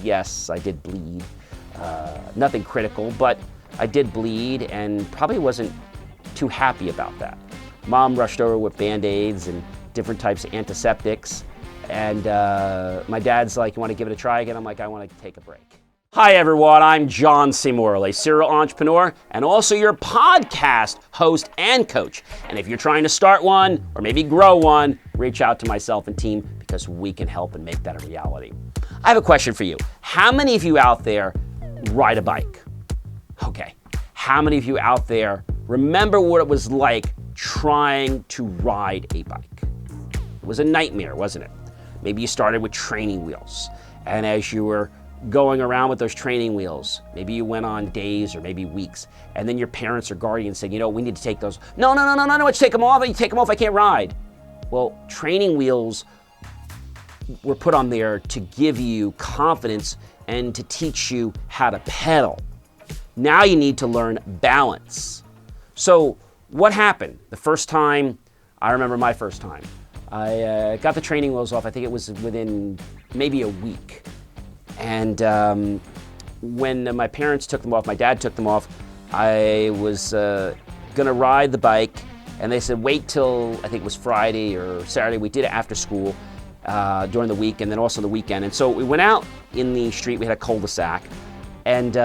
Yes, I did bleed. Nothing critical, but I did bleed and probably wasn't too happy about that. Mom rushed over with Band-Aids and different types of antiseptics. And my dad's like, you want to give it a try again? I'm like, I want to take a break. Hi everyone, I'm John C. Morley, a serial entrepreneur and also your podcast host and coach. And if you're trying to start one or maybe grow one, reach out to myself and team because we can help and make that a reality. I have a question for you. How many of you out there ride a bike? Okay. How many of you out there remember what it was like trying to ride a bike? It was a nightmare, wasn't it? Maybe you started with training wheels, and as you were going around with those training wheels, maybe you went on days or maybe weeks, and then your parents or guardians said, you know, we need to take those. No, let's take them off. You take them off, I can't ride. Well, training wheels were put on there to give you confidence and to teach you how to pedal. Now you need to learn balance. So what happened? The first time, I remember my first time. I got the training wheels off, I think it was within maybe a week. And when my parents took them off, my dad took them off, I was gonna ride the bike, and they said, wait till, I think it was Friday or Saturday. We did it after school during the week and then also the weekend. And so we went out in the street, we had a cul-de-sac, and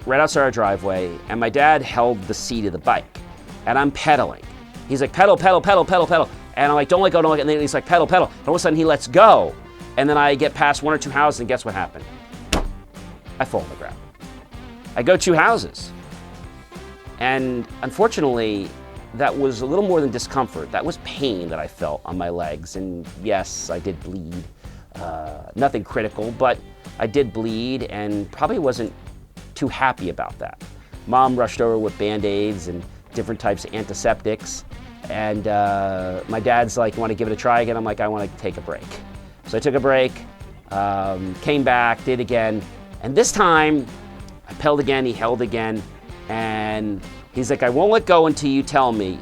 right outside our driveway, and my dad held the seat of the bike, and I'm pedaling. He's like, pedal, pedal, pedal, pedal, pedal. And I'm like, don't let go, don't let go. And then he's like, pedal, pedal. And all of a sudden he lets go. And then I get past one or two houses, and guess what happened? I fall on the ground. I go 2 houses. And unfortunately, that was a little more than discomfort. That was pain that I felt on my legs. And yes, I did bleed. Nothing critical, but I did bleed and probably wasn't too happy about that. Mom rushed over with Band-Aids and different types of antiseptics. And my dad's like, you want to give it a try again? I'm like, I want to take a break. So I took a break, came back, did again. And this time, I pedaled again, he held again. And he's like, I won't let go until you tell me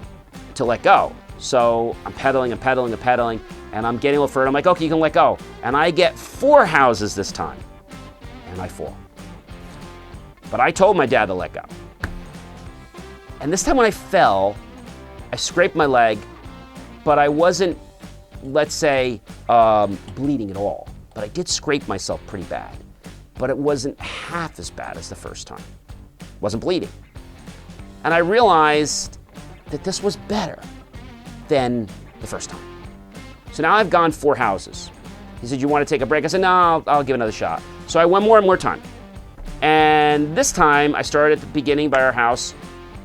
to let go. So I'm pedaling, and I'm getting a little further. I'm like, okay, you can let go. And I get 4 houses this time, and I fall. But I told my dad to let go. And this time when I fell, I scraped my leg, but I wasn't, let's say, bleeding at all. But I did scrape myself pretty bad. But it wasn't half as bad as the first time. Wasn't bleeding. And I realized that this was better than the first time. So now I've gone 4 houses. He said, you want to take a break? I said, no, I'll give another shot. So I went more and more time. And this time I started at the beginning by our house,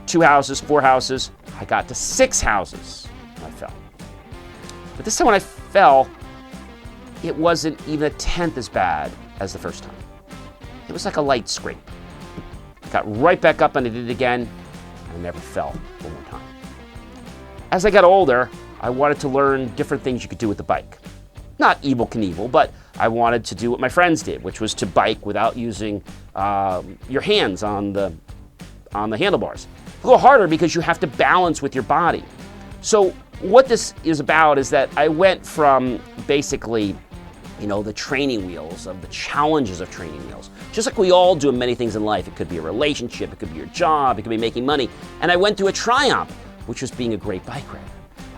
2 houses, 4 houses. I got to 6 houses and I fell. But this time when I fell, it wasn't even a tenth as bad as the first time. It was like a light scrape. I got right back up and I did it again, and I never fell one more time. As I got older, I wanted to learn different things you could do with the bike. Not Evel Knievel, but I wanted to do what my friends did, which was to bike without using your hands on the handlebars. A little harder because you have to balance with your body. So what this is about is that I went from basically, you know, the training wheels, of the challenges of training wheels. Just like we all do in many things in life. It could be a relationship, it could be your job, it could be making money. And I went through a triumph, which was being a great bike rider.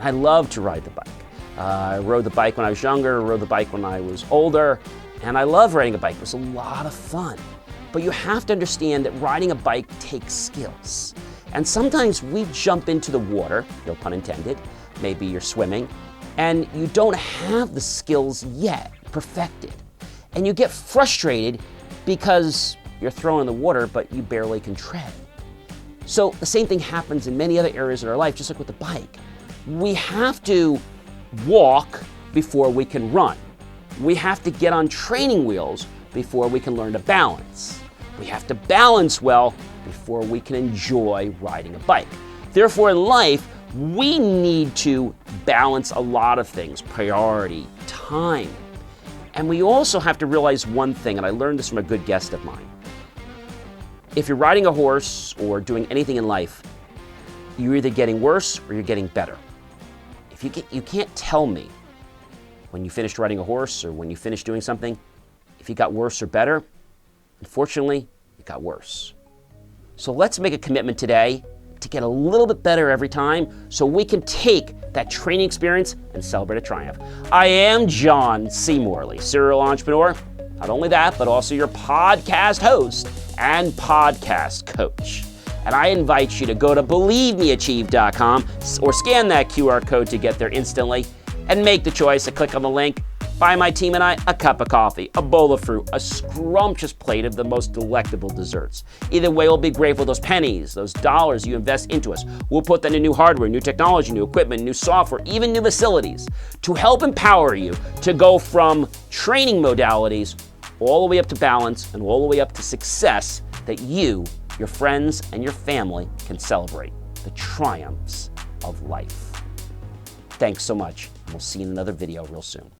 I love to ride the bike. I rode the bike when I was younger, rode the bike when I was older, and I love riding a bike. It was a lot of fun. But you have to understand that riding a bike takes skills. And sometimes we jump into the water, no pun intended, maybe you're swimming, and you don't have the skills yet perfected. And you get frustrated because you're thrown in the water, but you barely can tread. So the same thing happens in many other areas of our life, just like with the bike. We have to walk before we can run. We have to get on training wheels before we can learn to balance. We have to balance well before we can enjoy riding a bike. Therefore, in life, we need to balance a lot of things: priority, time. And we also have to realize one thing, and I learned this from a good guest of mine. If you're riding a horse or doing anything in life, you're either getting worse or you're getting better. You can't tell me when you finished riding a horse or when you finished doing something If it got worse or better, unfortunately, it got worse. So let's make a commitment today to get a little bit better every time so we can take that training experience and celebrate a triumph. I am John C. Morley, serial entrepreneur. Not only that, but also your podcast host and podcast coach. And I invite you to go to believemeachieve.com or scan that QR code to get there instantly and make the choice to click on the link. Buy my team and I a cup of coffee, a bowl of fruit, a scrumptious plate of the most delectable desserts. Either way, we'll be grateful. Those pennies, those dollars you invest into us, we'll put that in new hardware, new technology, new equipment, new software, even new facilities to help empower you to go from training modalities all the way up to balance and all the way up to success that you, your friends, and your family can celebrate the triumphs of life. Thanks so much. We'll see you in another video real soon.